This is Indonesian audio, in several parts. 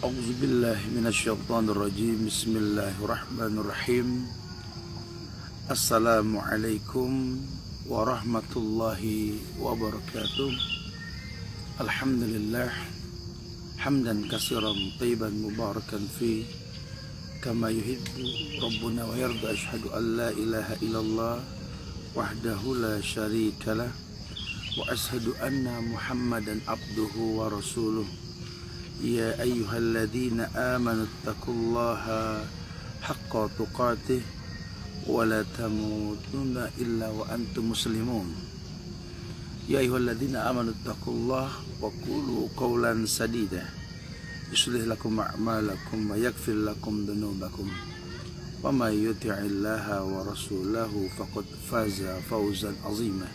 A'udzu billahi minasyaitonir rajim. Bismillahirrahmanirrahim. Assalamualaikum warahmatullahi wabarakatuh. Alhamdulillah hamdan katsiran thayyiban mubarakan fi kama yuhibbu rabbuna wa yarda. Asyhadu an la ilaha illallah wahdahu la syarikalah wa asyhadu anna Muhammadan abduhu wa rasuluh. Ya ayyuhalladzina amanu taqullaha haqqa tuqatih wa la tamutunna illa wa antum muslimun. Ya ayyuhalladzina amanu taqullaha wa qulu qawlan sadida yuslih lakum a'malakum wa yaghfir lakum dhunubakum wa may yuti'illaha wa rasulahu faqad faza fawzan 'azima.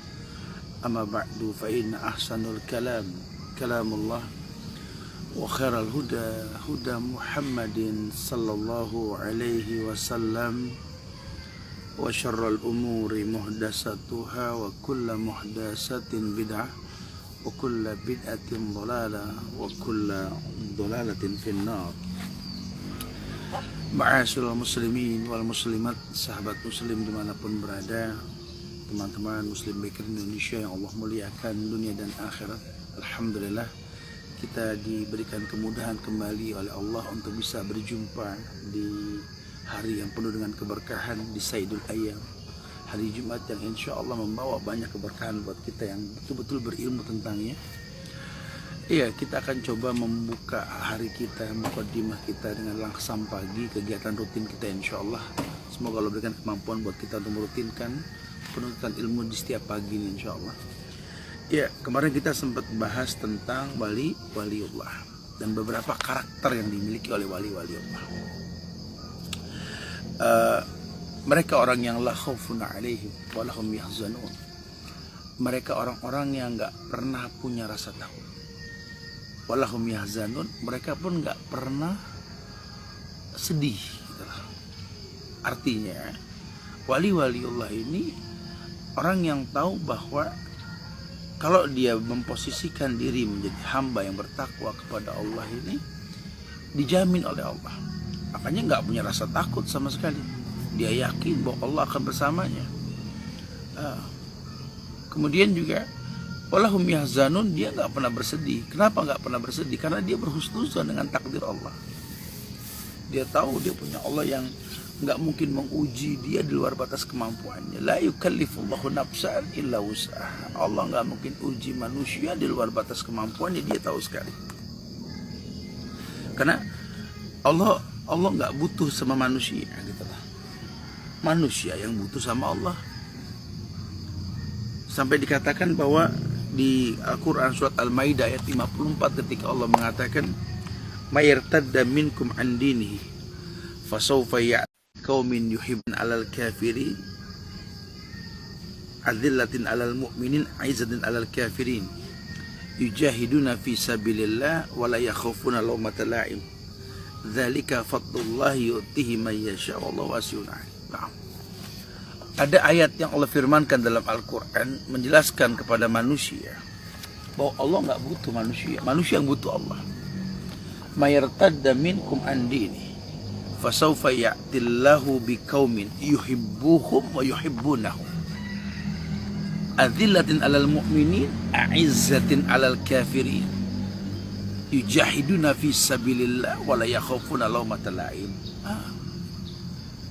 Amma ba'du fa inna ahsanul kalamullah wa khairal huda huda Muhammadin sallallahu alaihi wasallam wa syarrul umuri muhdasatuha wa kullu muhdasatin bid'ah wa kullu bid'atin dhalalah wa kullu dhalalatin finnar. Ma'asyiral muslimin wal muslimat, sahabat muslim dimanapun berada, teman-teman muslim baik Indonesia yang Allah muliakan dunia dan akhirat. Alhamdulillah kita diberikan kemudahan kembali oleh Allah untuk bisa berjumpa di hari yang penuh dengan keberkahan, di Sayyidul Ayyam, hari Jumat yang insya Allah membawa banyak keberkahan buat kita yang betul-betul berilmu tentangnya. Iya, kita akan coba membuka hari kita, mukadimah kita dengan langsam pagi, kegiatan rutin kita insya Allah. Semoga Allah berikan kemampuan buat kita untuk merutinkan penutupan ilmu di setiap pagi ini insya Allah. Ya, kemarin kita sempat bahas tentang waliullah dan beberapa karakter yang dimiliki oleh waliullah. Mereka orang yang la khaufun alaihim wa lahum yahzanun. Mereka orang-orang yang nggak pernah punya rasa takut. Wa lahum yahzanun, mereka pun nggak pernah sedih. Artinya waliullah ini orang yang tahu bahwa kalau dia memposisikan diri menjadi hamba yang bertakwa kepada Allah ini dijamin oleh Allah. Makanya nggak punya rasa takut sama sekali. Dia yakin bahwa Allah akan bersamanya. Kemudian juga walahum yahzanun, dia nggak pernah bersedih. Kenapa nggak pernah bersedih? Karena dia berhusnuzon dengan takdir Allah. Dia tahu dia punya Allah yang nggak mungkin menguji dia di luar batas kemampuannya. La yukallifullahu nafsan illa wus'aha. Allah nggak mungkin uji manusia di luar batas kemampuannya, dia tahu sekali. Karena Allah nggak butuh sama manusia, gitu lah. Manusia yang butuh sama Allah. Sampai dikatakan bahwa di Al-Quran surat Al-Maidah ayat 54 ketika Allah mengatakan mayartadda minkum an dinihi fasawfa qaumin yuhibbun alal kafirin adzillatin alal mu'minin aizatin alal kafirin yujahiduna fi sabilillah wa la yakhafuna lawmata la'im dzalika fadlullahi yu'tihi may yasha wallahu wasi'un 'alim. Ada ayat yang Allah firmankan dalam Al-Quran menjelaskan kepada manusia bahwa Allah nggak butuh manusia, manusia yang butuh Allah. Mayartadda minkum an dini fasawfa ya'tillahu biqaumin yuhibbuhum wa yuhibbunahu adzillatin 'alal mu'minin a'izzatin 'alal kafirin yujahiduna fi sabilillah wa la yakhafuna lawmata la'im.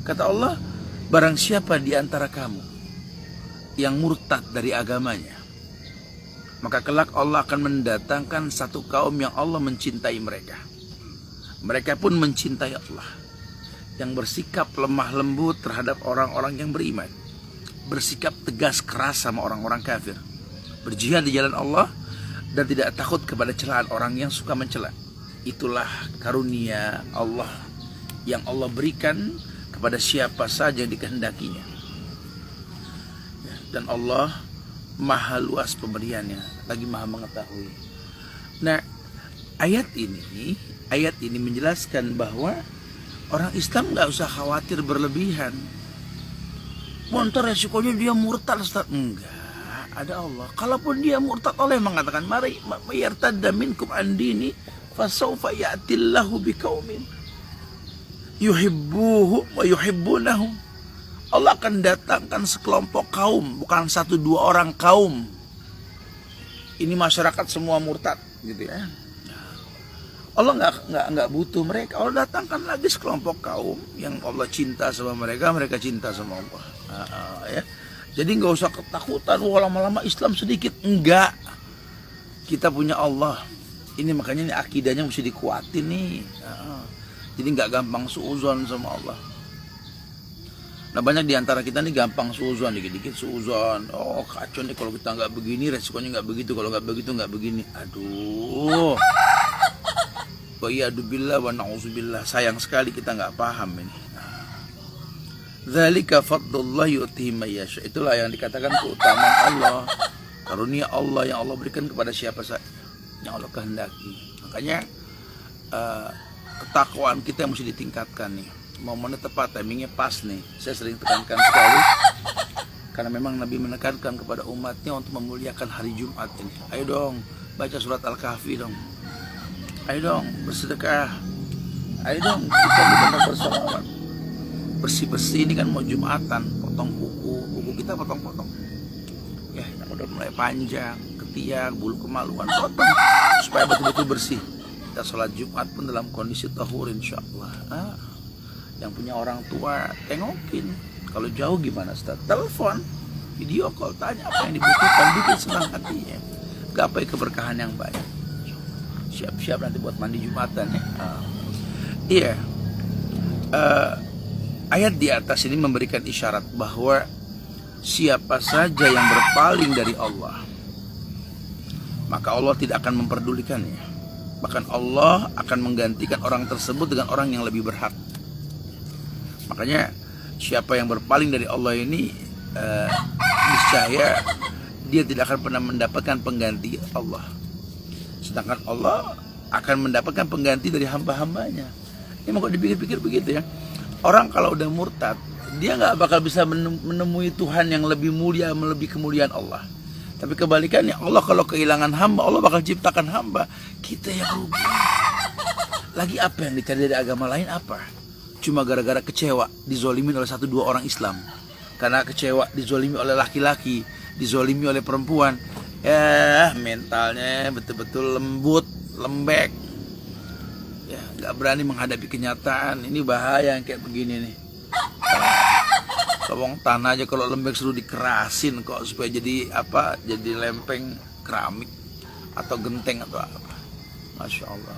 Kata Allah, barang siapa di antara kamu yang murtad dari agamanya, maka kelak Allah akan mendatangkan satu kaum yang Allah mencintai mereka. Mereka pun mencintai Allah, yang bersikap lemah lembut terhadap orang-orang yang beriman, bersikap tegas keras sama orang-orang kafir, berjihad di jalan Allah dan tidak takut kepada celaan orang yang suka mencela. Itulah karunia Allah yang Allah berikan kepada siapa saja yang dikehendakinya. Dan Allah maha luas pemberiannya, lagi maha mengetahui. Nah, ayat ini menjelaskan bahwa orang Islam nggak usah khawatir berlebihan. Montor resikonya dia murtad, Ustaz. Enggak, ada Allah. Kalaupun dia murtad, Allah mengatakan mari yartadda minkum an dini fasawfa ya'tillahu biqaumin yuhibbuhum wa yuhibbunahum. Allah akan datangkan sekelompok kaum, bukan 1-2 orang kaum. Ini masyarakat semua murtad gitu ya. Allah nggak butuh mereka. Allah datangkan lagi sekelompok kaum yang Allah cinta sama mereka, mereka cinta sama Allah. Ya. Jadi nggak usah ketakutan. Wah, lama-lama Islam sedikit. Enggak. Kita punya Allah. Ini makanya ini akidahnya mesti dikuatin nih. Jadi nggak gampang suuzon sama Allah. Nah, banyak diantara kita nih gampang suuzon, dikit-dikit suuzon. Oh, kacau nih kalau kita nggak begini, resikonya nggak begitu. Kalau nggak begitu nggak begini. Aduh. Wa iyyadubillah wa na'udzubillah. Sayang sekali kita nggak paham ini. Dzalika fadlullah yu'tihi may yasha. Itulah yang dikatakan keutamaan Allah, karunia Allah yang Allah berikan kepada siapa saja yang Allah kehendaki. Makanya ketakwaan kita yang mesti ditingkatkan nih. Momennya tepat, timingnya pas nih. Saya sering tekankan sekali karena memang Nabi menekankan kepada umatnya untuk memuliakan hari Jumat ini. Ayo dong baca surat Al-Kahfi dong. Ayo dong bersedekah. Ayo dong kita benar bersolawat. Bersih-bersih ini kan mau Jumatan, potong kuku kita potong-potong. Ya, yang udah mulai panjang, ketiak, bulu kemaluan potong supaya betul-betul bersih. Kita sholat Jumat pun dalam kondisi tahur insyaallah. Yang punya orang tua tengokin. Kalau jauh gimana Ustaz? Telepon, video call, tanya apa yang dibutuhkan, bikin senang hatinya. Gapai keberkahan yang banyak. Siap-siap nanti buat mandi Jumatan ya. Iya. Ayat di atas ini memberikan isyarat bahwa siapa saja yang berpaling dari Allah, maka Allah tidak akan memperdulikannya. Bahkan Allah akan menggantikan orang tersebut dengan orang yang lebih berhak. Makanya siapa yang berpaling dari Allah ini niscaya dia tidak akan pernah mendapatkan pengganti Allah. Sedangkan Allah akan mendapatkan pengganti dari hamba-hambanya. Ini mau dipikir-pikir begitu ya. Orang kalau udah murtad, dia nggak bakal bisa menemui Tuhan yang lebih mulia, melebihi kemuliaan Allah. Tapi kebalikannya, Allah kalau kehilangan hamba, Allah bakal ciptakan hamba. Kita yang rugi. Lagi apa yang dicari dari agama lain apa? Cuma gara-gara kecewa, dizolimin oleh 1-2 orang Islam. Karena kecewa, dizolimi oleh laki-laki, dizolimi oleh perempuan. Ya, mentalnya betul-betul lembut, lembek. Ya, nggak berani menghadapi kenyataan. Ini bahaya yang kayak begini nih. Lowong tanah aja kalau lembek suruh dikerasin kok supaya jadi apa? Jadi lempeng keramik atau genteng atau apa. Masya Allah,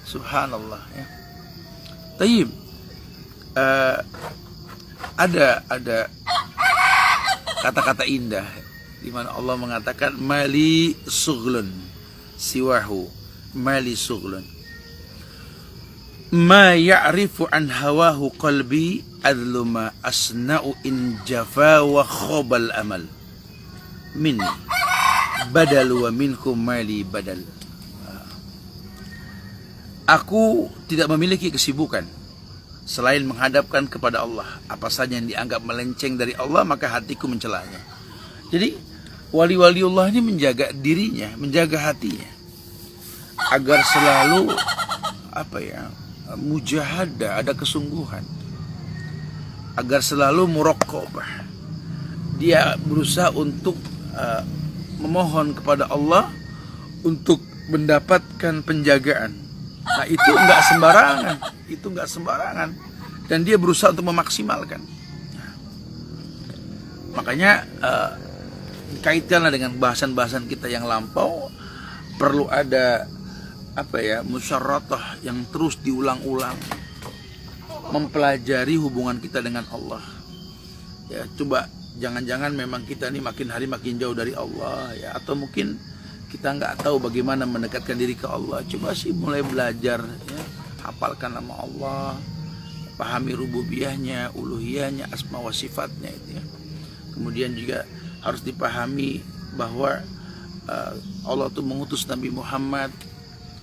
Subhanallah ya. Tayyib. Ada kata-kata indah di mana Allah mengatakan mali sughlun siwahu mali sughlun ma ya'rifu an hawahu qalbi adluma asna'u in jafa wa khobal amal min badal wa minkum mali badal. Aku tidak memiliki kesibukan selain menghadapkan kepada Allah. Apa saja yang dianggap melenceng dari Allah, maka hatiku mencelanya. Jadi wali-waliullah ini menjaga dirinya, menjaga hatinya agar selalu mujahadah, ada kesungguhan, agar selalu muraqabah. Dia berusaha untuk memohon kepada Allah untuk mendapatkan penjagaan. Nah, itu enggak sembarangan, dan dia berusaha untuk memaksimalkan. Makanya kaitkanlah dengan bahasan-bahasan kita yang lampau, perlu ada musyarratah yang terus diulang-ulang, mempelajari hubungan kita dengan Allah. Ya, coba jangan-jangan memang kita ini makin hari makin jauh dari Allah ya, atau mungkin kita nggak tahu bagaimana mendekatkan diri ke Allah. Coba sih mulai belajar ya, hafalkan nama Allah, pahami rububiyahnya, uluhiyahnya, asma wa sifatnya itu ya. Kemudian juga harus dipahami bahwa Allah itu mengutus Nabi Muhammad.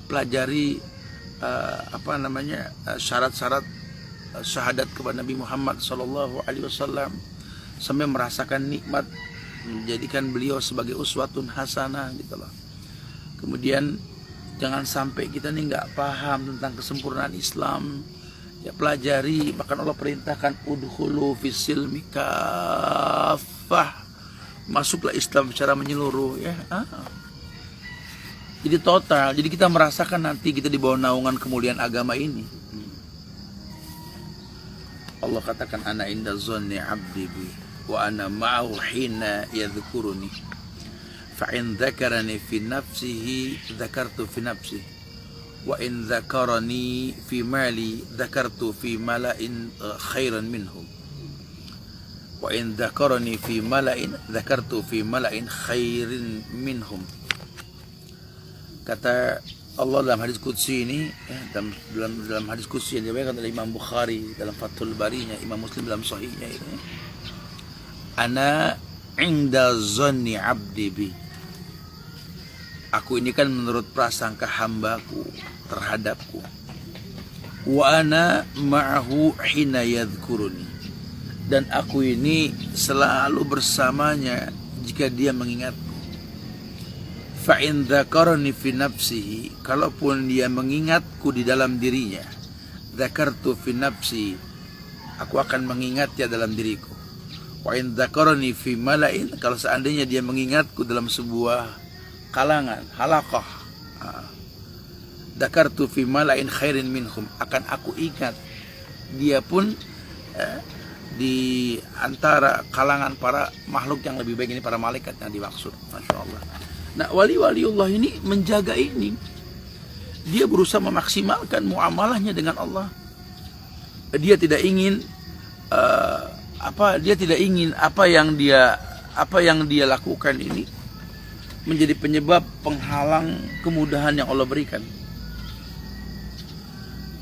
Pelajari syarat-syarat syahadat kepada Nabi Muhammad SAW sampai merasakan nikmat, menjadikan beliau sebagai uswatun hasanah gitu loh. Kemudian Jangan sampai kita nih nggak paham tentang kesempurnaan Islam. Ya pelajari, bahkan Allah perintahkan udhulu fisilmi kafah. Masuklah Islam secara menyeluruh ya. Jadi total, jadi kita merasakan nanti kita di bawah naungan kemuliaan agama ini. Allah katakan ana inda zanni 'abdi bi wa ana ma'ahu hina yadhkuruni fa in dzakarani fi nafsihi dzakartu fi nafsi wa in dzakarani fi mali dzakartu fi mala'in khairan minhum wa in dzakarani fi mala'in dzakartu fi mala'in khairin minhum. Kata Allah dalam hadis qudsi ini dalam hadis qudsi yang diriwayatkan oleh Imam Bukhari dalam Fathul Barinya, Imam Muslim dalam Sahihnya ini, ana inda zanni 'abdi bi. Aku ini kan menurut prasangka hambaku terhadapku. Wa ana ma'ahu hina yadhkuruni. Dan aku ini selalu bersamanya jika dia mengingatku. Fa in dzakarani fi nafsihi, kalaupun dia mengingatku di dalam dirinya, dzakartu fi nafsi, aku akan mengingatnya dalam diriku. Wa in dzakarani fi mala'in, kalau seandainya dia mengingatku dalam sebuah kalangan, halaqah, dzakartu fi mala'in khairin minhum, akan aku ingat dia pun di antara kalangan para makhluk yang lebih baik. Ini para malaikat yang dimaksud. Masya Allah. Nah, wali-waliullah ini menjaga ini. Dia berusaha memaksimalkan muamalahnya dengan Allah. Dia tidak ingin apa yang dia lakukan ini menjadi penyebab penghalang kemudahan yang Allah berikan.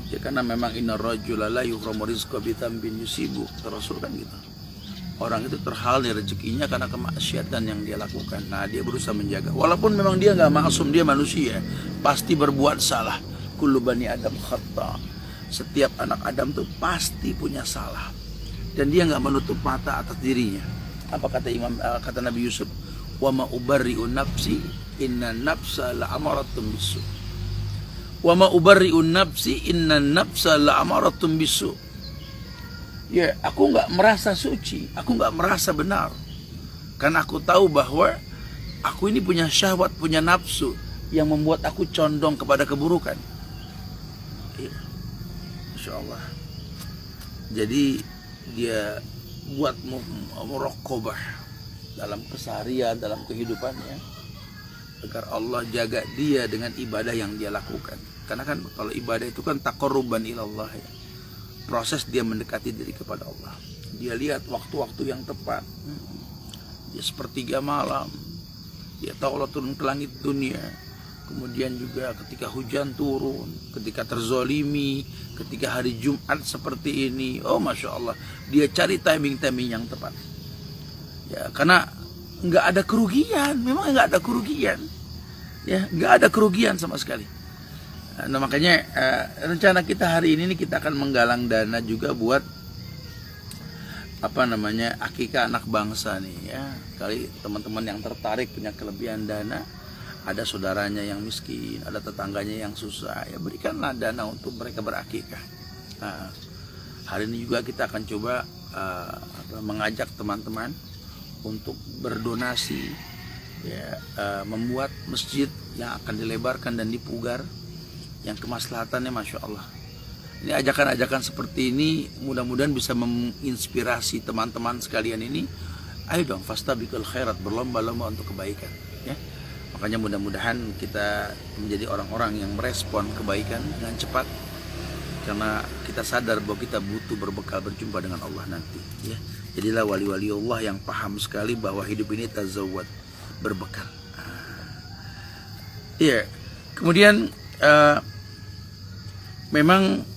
Ya, karena memang inna rajula la yuhramu rizqa bi dzambin yusibu. Rasul kan gitu. Orang itu terhalang dari rezekinya karena kemaksiatan yang dia lakukan. Nah, dia berusaha menjaga. Walaupun memang dia nggak maksum, dia manusia, pasti berbuat salah. Kullu bani Adam khata. Setiap anak Adam tuh pasti punya salah. Dan dia nggak menutup mata atas dirinya. Apa kata Nabi Yusuf? Wa ma ubarri'u nafsi inna nafsa la'amaratun bisu. Wa ma ubarri'u nafsi inna nafsa la'amaratun bisu. Ya, aku nggak merasa suci, aku nggak merasa benar, karena aku tahu bahwa aku ini punya syahwat, punya nafsu yang membuat aku condong kepada keburukan. Ya, Masya Allah. Jadi dia buat muraqabah dalam keseharian, dalam kehidupannya, agar Allah jaga dia dengan ibadah yang dia lakukan. Karena kan kalau ibadah itu kan taqarruban ilallah ya. Proses dia mendekati diri kepada Allah. Dia lihat waktu-waktu yang tepat. Dia sepertiga malam. Dia tahu Allah turun ke langit dunia. Kemudian juga ketika hujan turun, ketika terzolimi, ketika hari Jumat seperti ini. Oh Masya Allah. Dia cari timing-timing yang tepat. Ya, karena nggak ada kerugian. Memang nggak ada kerugian. Ya, nggak ada kerugian sama sekali. Nah, makanya rencana kita hari ini kita akan menggalang dana juga buat akikah anak bangsa nih ya. Kali teman-teman yang tertarik punya kelebihan dana, ada saudaranya yang miskin, ada tetangganya yang susah, ya berikanlah dana untuk mereka berakikah. Nah, hari ini juga kita akan coba mengajak teman-teman untuk berdonasi ya, membuat masjid yang akan dilebarkan dan dipugar, yang kemaslahatannya Masya Allah. Ini ajakan-ajakan seperti ini mudah-mudahan bisa menginspirasi teman-teman sekalian ini. Ayo dong, fastabiqul khairat, berlomba-lomba untuk kebaikan ya. Makanya mudah-mudahan kita menjadi orang-orang yang merespon kebaikan dengan cepat, karena kita sadar bahwa kita butuh berbekal berjumpa dengan Allah nanti ya. Jadilah wali-wali Allah yang paham sekali bahwa hidup ini tazawwad, berbekal. Iya. Kemudian memang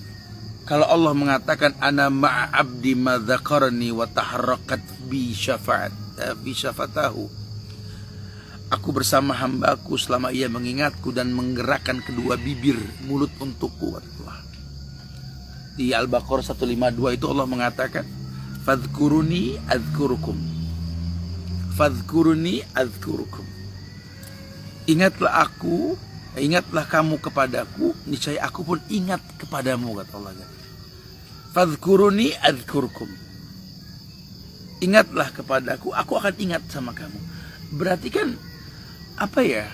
kalau Allah mengatakan ana ma'a abdi ma dzakarni wa taharrakat bi syafatahu, aku bersama hambaku selama ia mengingatku dan menggerakkan kedua bibir mulut untukku. Di Al-Baqarah 152 itu Allah mengatakan fadhkuruni adzkurukum, fadhkuruni adzkurukum. Ingatlah aku Ingatlah kamu kepadaku, niscaya aku pun ingat kepadamu, kata Allah. Fadhkuruni adzkurkum. Ingatlah kepadaku, aku akan ingat sama kamu. Berarti kan apa ya?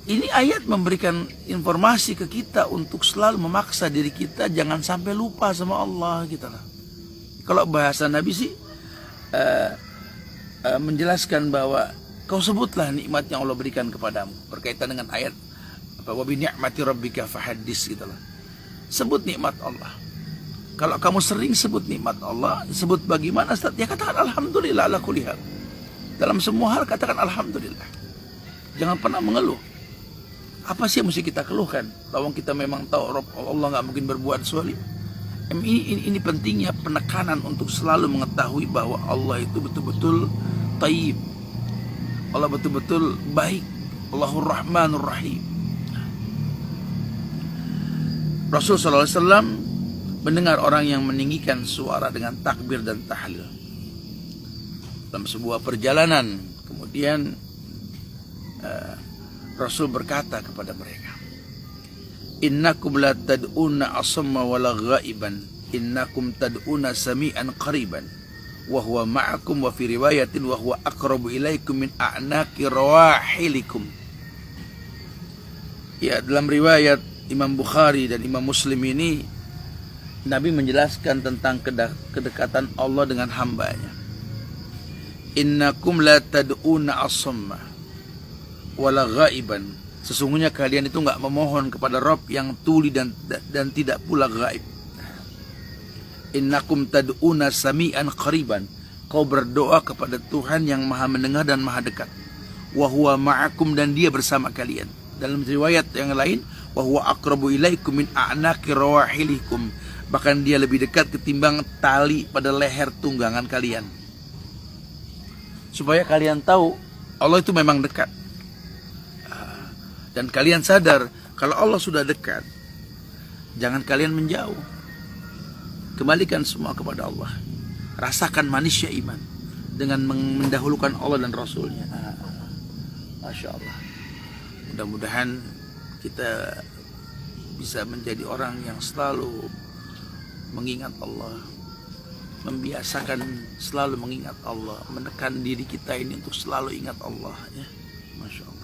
Ini ayat memberikan informasi ke kita untuk selalu memaksa diri kita jangan sampai lupa sama Allah gitu lah. Kalau bahasa Nabi sih menjelaskan bahwa kau sebutlah nikmat yang Allah berikan kepadamu, berkaitan dengan ayat wa bi ni'mati rabbika fahaddis gitu lah. Sebut nikmat Allah. Kalau kamu sering sebut nikmat Allah, sebut bagaimana Ustaz? Ya katakan alhamdulillah ala kulli hal. Dalam semua hal katakan alhamdulillah. Jangan pernah mengeluh. Apa sih yang mesti kita keluhkan? Lawang kita memang tahu Allah nggak mungkin berbuat zalim. Ini pentingnya penekanan untuk selalu mengetahui bahwa Allah itu betul-betul tayyib. Allah betul-betul baik. Allahur Rahmanur Rahim. Rasul SAW mendengar orang yang meninggikan suara dengan takbir dan tahlil dalam sebuah perjalanan. Kemudian Rasul berkata kepada mereka, innakum la tad'una asamma wala ghaiban, innakum tad'una sami'an qariban, wa huwa ma'akum, wa fi riwayatin wa huwa aqrabu ilaikum min a'naqi rawahilikum. Ya, dalam riwayat Imam Bukhari dan Imam Muslim ini Nabi menjelaskan tentang kedekatan Allah dengan hambanya. Innakum la tad'una asamma wala ghaiban. Sesungguhnya kalian itu enggak memohon kepada Rabb yang tuli dan tidak pula gaib. Innakum tad'una sami'an qariban. Kau berdoa kepada Tuhan yang Maha mendengar dan Maha dekat. Wa huwa ma'akum, dan Dia bersama kalian. Dalam riwayat yang lain, wa huwa aqrabu ilaikum min a'naqi rawahilikum. Bahkan Dia lebih dekat ketimbang tali pada leher tunggangan kalian. Supaya kalian tahu Allah itu memang dekat. Dan kalian sadar kalau Allah sudah dekat, jangan kalian menjauh. Kembalikan semua kepada Allah. Rasakan manisnya iman dengan mendahulukan Allah dan Rasulnya. Masya Allah. Mudah-mudahan kita bisa menjadi orang yang selalu mengingat Allah, membiasakan selalu mengingat Allah, menekan diri kita ini untuk selalu ingat Allah, ya. Masya Allah.